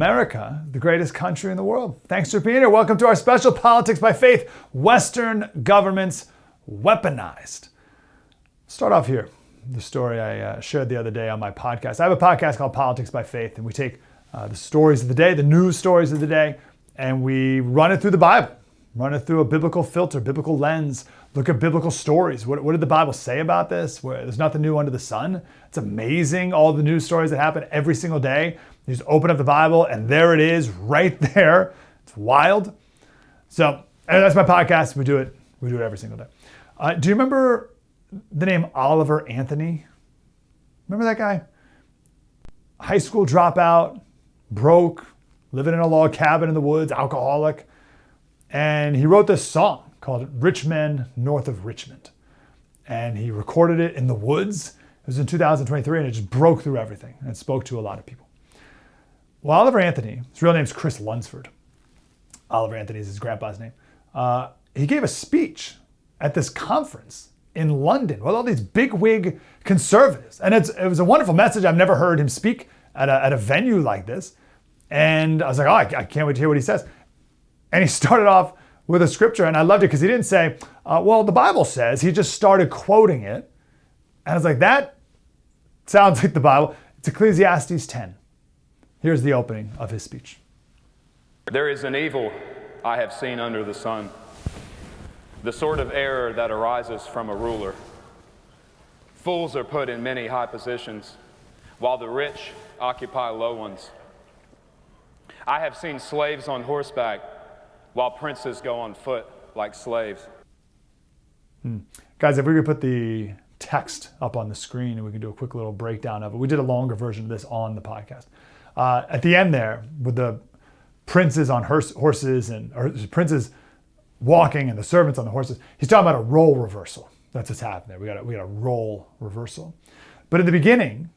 America, the greatest country in the world. Thanks for being here. Welcome to our special Politics by Faith, Western Governments Weaponized. Start off here, the story I shared the other day on my podcast. I have a podcast called Politics by Faith, and we take the stories of the day, the news stories of the day, and we run it through the Bible, run it through a biblical filter, biblical lens, look at biblical stories. What did the Bible say about this? There's nothing new under the sun. It's amazing, all the news stories that happen every single day. You just open up the Bible and there it is right there. It's wild. So that's my podcast. We do it every single day. Do you remember the name Oliver Anthony? Remember that guy? High school dropout, broke, living in a log cabin in the woods, alcoholic. And he wrote this song called Rich Men North of Richmond. And he recorded it in the woods. It was in 2023 and it just broke through everything and it spoke to a lot of people. Well, Oliver Anthony, his real name's Chris Lunsford. Oliver Anthony is his grandpa's name. He gave a speech at this conference in London with all these bigwig conservatives. And it was a wonderful message. I've never heard him speak at a venue like this. And I was like, I can't wait to hear what he says. And he started off with a scripture, and I loved it because he didn't say, well, the Bible says. He just started quoting it. And I was like, that sounds like the Bible. It's Ecclesiastes 10. Here's the opening of his speech. There is an evil I have seen under the sun, the sort of error that arises from a ruler. Fools are put in many high positions, while the rich occupy low ones. I have seen slaves on horseback, while princes go on foot like slaves. Guys, if we could put the text up on the screen and we can do a quick little breakdown of it. We did a longer version of this on the podcast. At the end there, with the princes on horses or princes walking and the servants on the horses, he's talking about a role reversal. That's what's happening there. We got a role reversal. But in the beginning,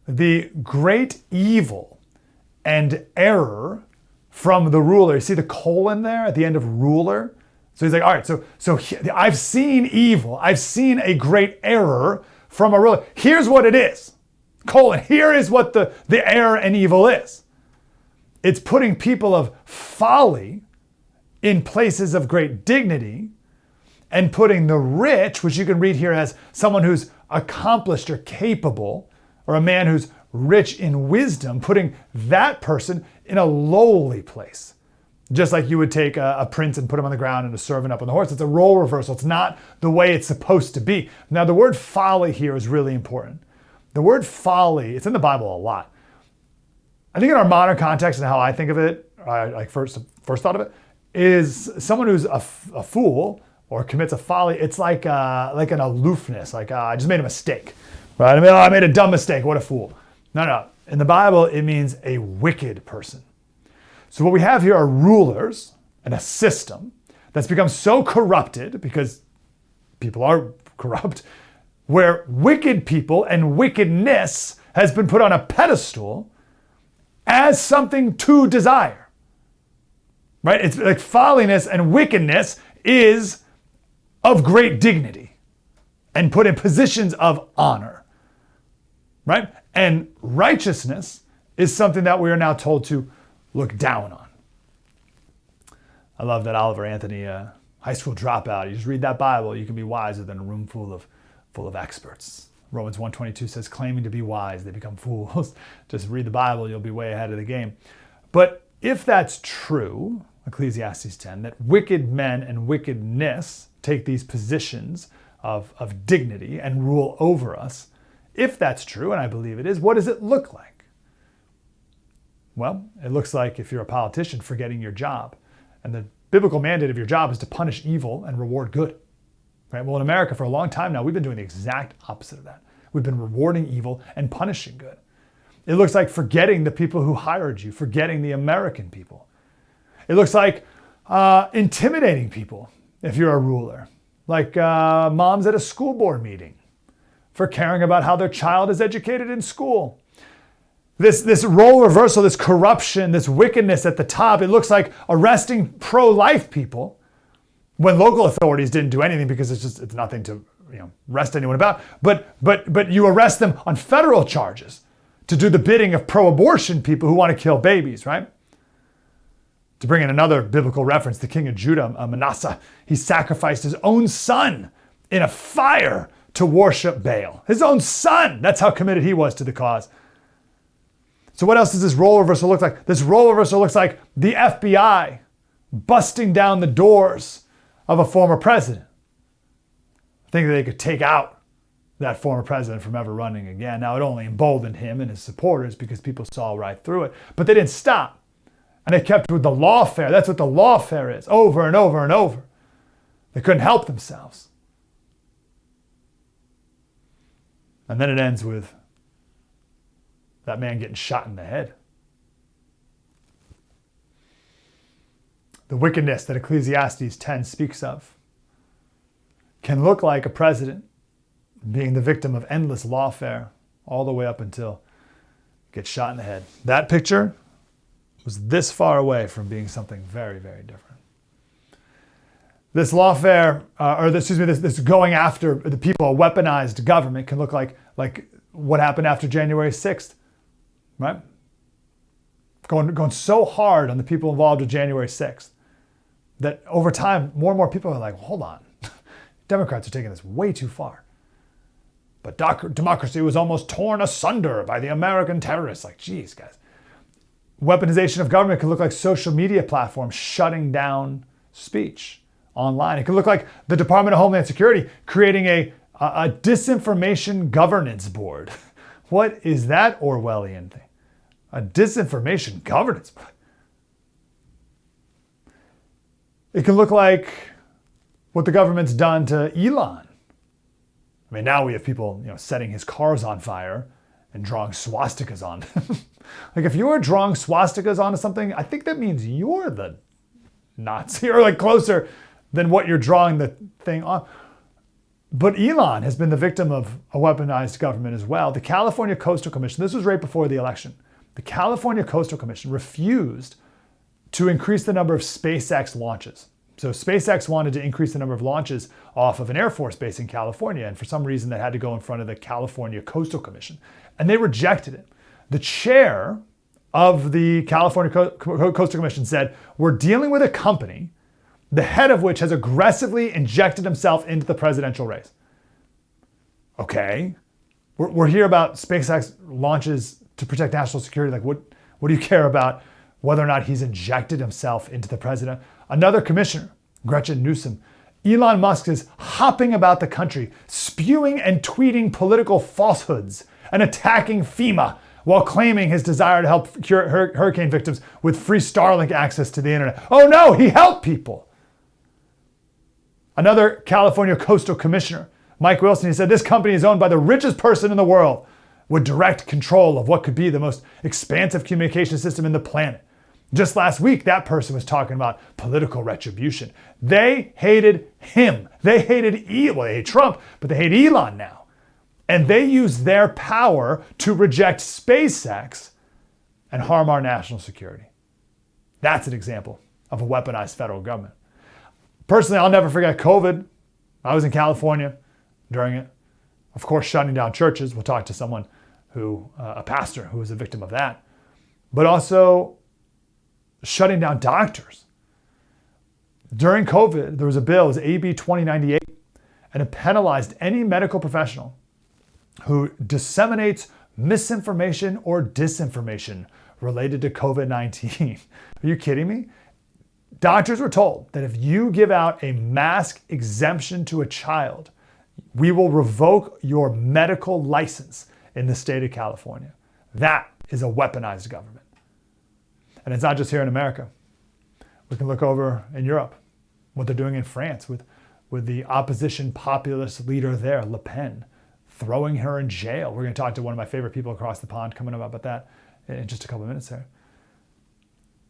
the great evil and error from the ruler. You see the colon there at the end of ruler? So he's like, all right, so I've seen evil. I've seen a great error from a ruler. Here's what it is. Colon. Here is what the error and evil is. It's putting people of folly in places of great dignity and putting the rich, which you can read here as someone who's accomplished or capable, or a man who's rich in wisdom, putting that person in a lowly place. Just like you would take a prince and put him on the ground and a servant up on the horse. It's a role reversal. It's not the way it's supposed to be. Now, the word folly here is really important. The word folly, it's in the Bible a lot. I think in our modern context and how I think of it, like first thought of it, is someone who's a fool or commits a folly. It's like an aloofness, like I just made a mistake, right? I made a dumb mistake. What a fool. No. In the Bible, it means a wicked person. So what we have here are rulers and a system that's become so corrupted, because people are corrupt, where wicked people and wickedness has been put on a pedestal as something to desire. Right? It's like folliness and wickedness is of great dignity and put in positions of honor. Right? And righteousness is something that we are now told to look down on. I love that Oliver Anthony, high school dropout. You just read that Bible, you can be wiser than a room full of experts. Romans 1:22 says, claiming to be wise, they become fools. Just read the Bible, you'll be way ahead of the game. But if that's true, Ecclesiastes 10, that wicked men and wickedness take these positions of dignity and rule over us, if that's true, and I believe it is, what does it look like? Well, it looks like, if you're a politician, forgetting your job. And the biblical mandate of your job is to punish evil and reward good. Right? Well, in America, for a long time now, we've been doing the exact opposite of that. We've been rewarding evil and punishing good. It looks like forgetting the people who hired you, forgetting the American people. It looks like intimidating people if you're a ruler, like moms at a school board meeting for caring about how their child is educated in school. This role reversal, this corruption, this wickedness at the top, it looks like arresting pro-life people when local authorities didn't do anything because it's nothing to arrest anyone about. But you arrest them on federal charges to do the bidding of pro-abortion people who want to kill babies, right? To bring in another biblical reference, the king of Judah, Manasseh, he sacrificed his own son in a fire to worship Baal. His own son. That's how committed he was to the cause. So what else does this role reversal look like? This role reversal looks like the FBI busting down the doors of a former president, thinking they could take out that former president from ever running again. Now, it only emboldened him and his supporters because people saw right through it. But they didn't stop. And they kept with the lawfare. That's what the lawfare is, over and over and over. They couldn't help themselves. And then it ends with that man getting shot in the head. The wickedness that Ecclesiastes 10 speaks of can look like a president being the victim of endless lawfare all the way up until he gets shot in the head. That picture was this far away from being something very, very different. This lawfare, this going after the people, a weaponized government, can look like what happened after January 6th, right? Going so hard on the people involved with January 6th that over time, more and more people are like, hold on, Democrats are taking this way too far. But democracy was almost torn asunder by the American terrorists. Like, geez, guys. Weaponization of government can look like social media platforms shutting down speech online. It can look like the Department of Homeland Security creating a disinformation governance board. What is that Orwellian thing? A disinformation governance board. It can look like what the government's done to Elon. I mean, now we have people, setting his cars on fire and drawing swastikas on them. Like, if you were drawing swastikas onto something, I think that means you're the Nazi, or like closer than what you're drawing the thing on. But Elon has been the victim of a weaponized government as well. The California Coastal Commission, this was right before the election. The California Coastal Commission refused to increase the number of SpaceX launches. So SpaceX wanted to increase the number of launches off of an Air Force base in California, and for some reason they had to go in front of the California Coastal Commission, and they rejected it. The chair of the California Coastal Commission said, we're dealing with a company, the head of which has aggressively injected himself into the presidential race. Okay, we're here about SpaceX launches to protect national security. Like, what do you care about whether or not he's injected himself into the president? Another commissioner, Gretchen Newsom, Elon Musk is hopping about the country, spewing and tweeting political falsehoods and attacking FEMA while claiming his desire to help cure hurricane victims with free Starlink access to the internet. Oh no, he helped people. Another California coastal commissioner, Mike Wilson, he said this company is owned by the richest person in the world with direct control of what could be the most expansive communication system in the planet. Just last week, that person was talking about political retribution. They hated him. They hated they hate Trump, but they hate Elon now. And they use their power to reject SpaceX and harm our national security. That's an example of a weaponized federal government. Personally, I'll never forget COVID. I was in California during it. Of course, shutting down churches. We'll talk to someone a pastor who was a victim of that. But also shutting down doctors. During COVID, there was a bill, it was AB 2098, and it penalized any medical professional who disseminates misinformation or disinformation related to COVID-19. Are you kidding me? Doctors were told that if you give out a mask exemption to a child, we will revoke your medical license in the state of California. That is a weaponized government. And it's not just here in America. We can look over in Europe, what they're doing in France with the opposition populist leader there, Le Pen, throwing her in jail. We're going to talk to one of my favorite people across the pond coming up about that in just a couple of minutes there.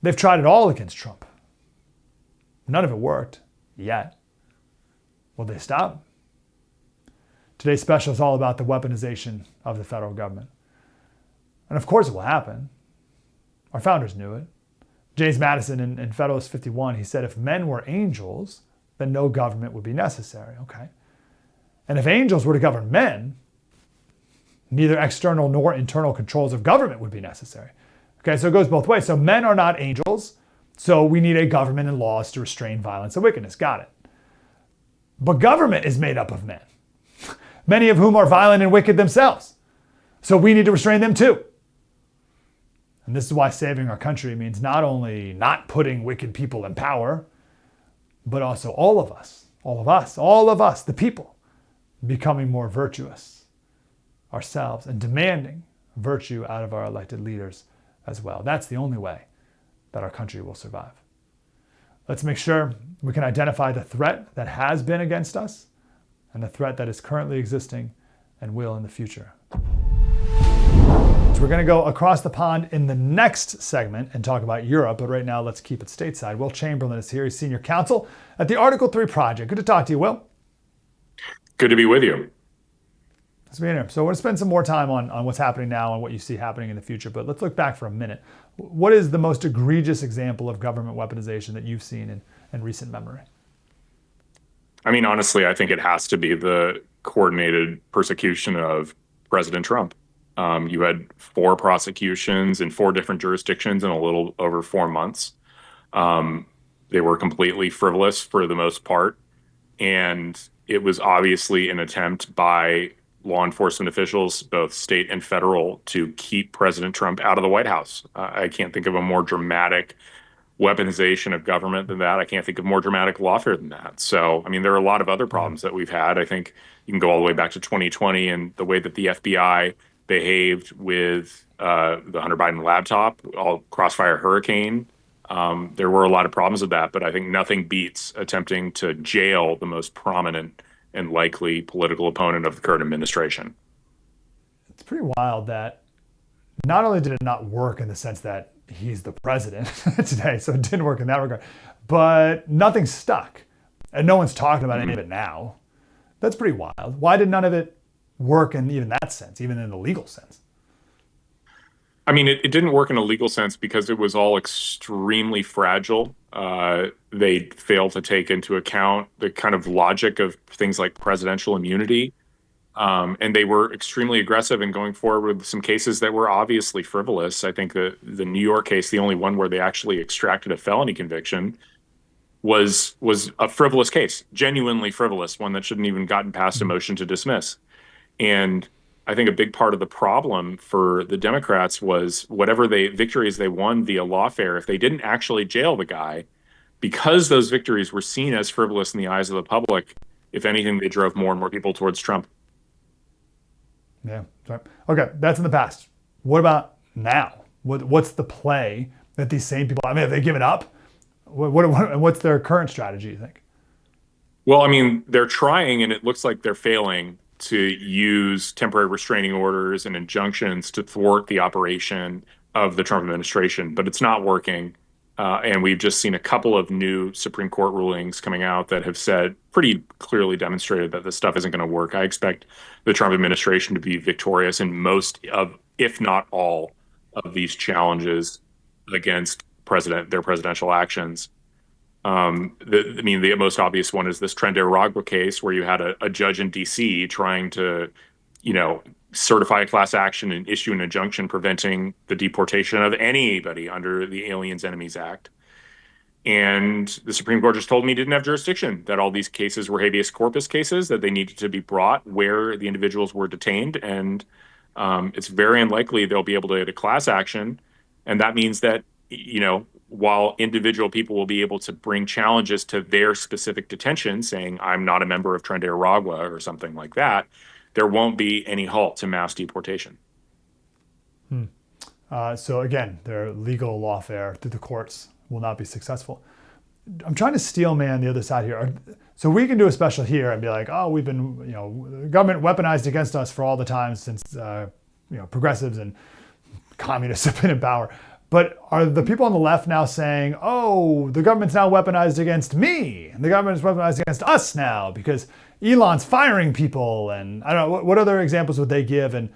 They've tried it all against Trump. None of it worked yet. Will they stop? Today's special is all about the weaponization of the federal government. And of course it will happen. Our founders knew it. James Madison in Federalist 51, he said, if men were angels, then no government would be necessary, okay? And if angels were to govern men, neither external nor internal controls of government would be necessary. Okay, so it goes both ways. So men are not angels, So we need a government and laws to restrain violence and wickedness. Got it. But government is made up of men, many of whom are violent and wicked themselves. So we need to restrain them too. And this is why saving our country means not only not putting wicked people in power, but also all of us, the people, becoming more virtuous ourselves and demanding virtue out of our elected leaders as well. That's the only way that our country will survive. Let's make sure we can identify the threat that has been against us and the threat that is currently existing and will in the future. So we're going to go across the pond in the next segment and talk about Europe, but right now let's keep it stateside. Will Chamberlain is here. He's senior counsel at the Article 3 Project. Good to talk to you, Will. Good to be with you. Nice being here. So we're going to spend some more time on what's happening now and what you see happening in the future, but let's look back for a minute. What is the most egregious example of government weaponization that you've seen in recent memory? I mean, honestly, I think it has to be the coordinated persecution of President Trump. You had 4 prosecutions in 4 different jurisdictions in a little over 4 months. They were completely frivolous for the most part. And it was obviously an attempt by law enforcement officials, both state and federal, to keep President Trump out of the White House. I can't think of a more dramatic weaponization of government than that. I can't think of more dramatic lawfare than that. So, I mean, there are a lot of other problems that we've had. I think you can go all the way back to 2020 and the way that the FBI behaved with the Hunter Biden laptop, all Crossfire Hurricane. There were a lot of problems with that, but I think nothing beats attempting to jail the most prominent and likely political opponent of the current administration. It's pretty wild that not only did it not work in the sense that he's the president today, so it didn't work in that regard, but nothing stuck. And no one's talking about any of it now. That's pretty wild. Why did none of it work in even that sense, even in the legal sense? I mean, it didn't work in a legal sense because it was all extremely fragile. They failed to take into account the kind of logic of things like presidential immunity. And they were extremely aggressive in going forward with some cases that were obviously frivolous. I think the New York case, the only one where they actually extracted a felony conviction, was a frivolous case, genuinely frivolous, one that shouldn't even gotten past a motion to dismiss. And I think a big part of the problem for the Democrats was whatever victories they won via lawfare, if they didn't actually jail the guy, because those victories were seen as frivolous in the eyes of the public, if anything, they drove more and more people towards Trump. Yeah. Sorry. Okay, that's in the past. What about now? What's the play that these same people? I mean, have they given up? What's their current strategy, you think? Well, I mean, they're trying, and it looks like they're failing to use temporary restraining orders and injunctions to thwart the operation of the Trump administration, but it's not working. And we've just seen a couple of new Supreme Court rulings coming out that have said pretty clearly demonstrated that this stuff isn't going to work. I expect the Trump administration to be victorious in most of, if not all, of these challenges against their presidential actions. The most obvious one is this Trent-Aragua case where you had a judge in D.C. trying to, certify a class action and issue an injunction preventing the deportation of anybody under the Aliens Enemies Act. And the Supreme Court just told me he didn't have jurisdiction, that all these cases were habeas corpus cases, that they needed to be brought where the individuals were detained. And it's very unlikely they'll be able to get a class action. And that means that, while individual people will be able to bring challenges to their specific detention, saying, I'm not a member of Trent-Aragua or something like that, there won't be any halt to mass deportation. So again, their legal lawfare through the courts will not be successful. I'm trying to steel man the other side here. So we can do a special here and be like, oh, we've been, the government weaponized against us for all the time since, progressives and communists have been in power. But are the people on the left now saying, oh, the government's now weaponized against me, and the government is weaponized against us now because Elon's firing people? And I don't know, what other examples would they give? And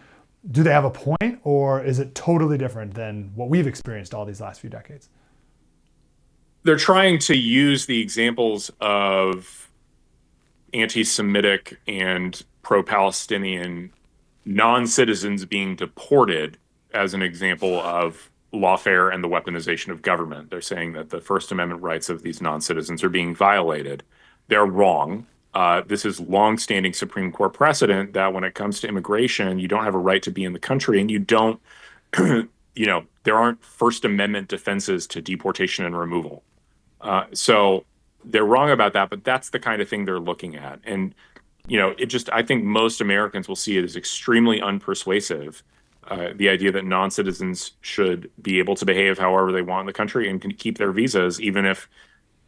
do they have a point, or is it totally different than what we've experienced all these last few decades? They're trying to use the examples of anti-Semitic and pro-Palestinian non-citizens being deported as an example of lawfare and the weaponization of government. They're saying that the First Amendment rights of these non-citizens are being violated. They're wrong. This is longstanding Supreme Court precedent that when it comes to immigration, you don't have a right to be in the country, and you don't, there aren't First Amendment defenses to deportation and removal. So they're wrong about that, but that's the kind of thing they're looking at. And, I think most Americans will see it as extremely unpersuasive. The idea that non-citizens should be able to behave however they want in the country and can keep their visas, even if,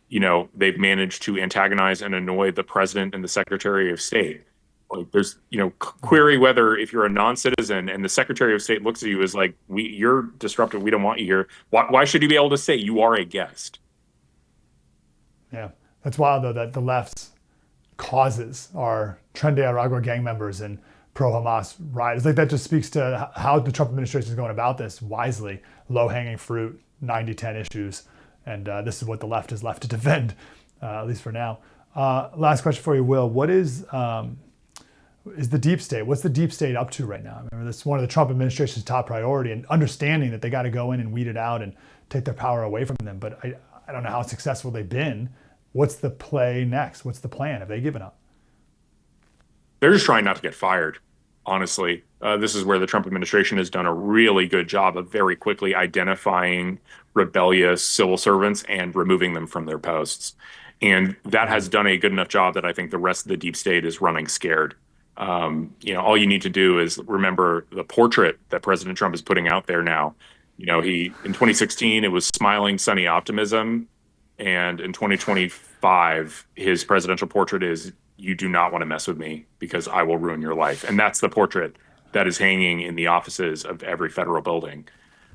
they've managed to antagonize and annoy the president and the secretary of state. Like there's, query whether if you're a non-citizen and the secretary of state looks at you as like, you're disruptive, we don't want you here. Why should you be able to say you are a guest? Yeah, that's wild though that the left's causes are Tren de Aragua gang members and pro-Hamas rioters. Like that just speaks to how the Trump administration is going about this wisely. Low-hanging fruit, 90-10 issues, and this is what the left is left to defend, at least for now. Last question for you, Will. What is the deep state? What's the deep state up to right now? I remember that's one of the Trump administration's top priority, and understanding that they got to go in and weed it out and take their power away from them. But I don't know how successful they've been. What's the play next? What's the plan? Have they given up? They're just trying not to get fired, honestly. This is where the Trump administration has done a really good job of very quickly identifying rebellious civil servants and removing them from their posts. And that has done a good enough job that I think the rest of the deep state is running scared. All you need to do is remember the portrait that President Trump is putting out there now. In 2016, it was smiling, sunny optimism. And in 2025, his presidential portrait is, you do not want to mess with me because I will ruin your life. And that's the portrait that is hanging in the offices of every federal building.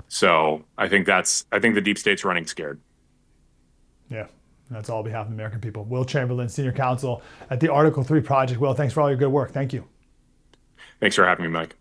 So I think the deep state's running scared. Yeah, that's all on behalf of the American people. Will Chamberlain, Senior Counsel at the Article 3 Project. Will, thanks for all your good work. Thank you. Thanks for having me, Mike.